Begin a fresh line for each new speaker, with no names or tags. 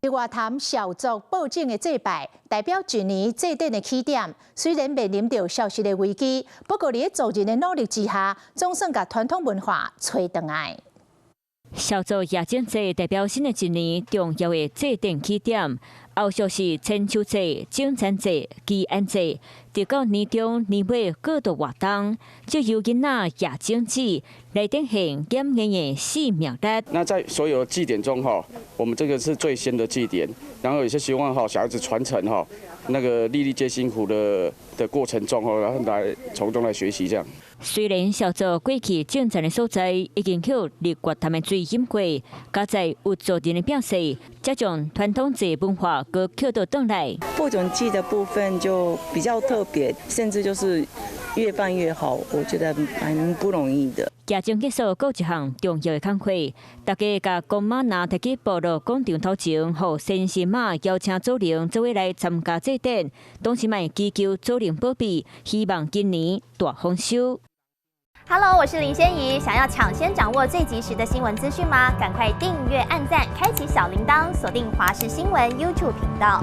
伫外潭小作报警的祭拜，代表一年祭典的起点。虽然面临着消失的危机，不过伫族人的努力之下，总算把传统文化找回来。
小作夜景祭代表新的一年重要的祭典起点。后续是千秋祭、种田祭、祈安祭，直到年中年尾各度活动，就由囡仔夜景祭来展现检验的4秒日。
那在所有祭典中我们这个是最先的祭典，然后有些希望小孩子传承那个粒粒皆辛苦的过程中然后来从中来学习这样。
虽然小作过去种田的所在已经去日月潭的水饮过，加在有族人的表示，才将传统祭文化搁扣到转来。
播种季的部分就比较特别，甚至就是越办越好，我觉得蛮不容易的。
夜景结束，搁一项重要的工会，大家甲公马拿摕去部落广场头前，互先神马邀请祖灵做位来参加祭典，同时嘛祈求祖灵保庇，希望今年大丰收。
Hello， 我是林仙怡。想要抢先掌握最及时的新闻资讯吗？赶快订阅、按赞、开启小铃铛，锁定华视新闻 YouTube 频道。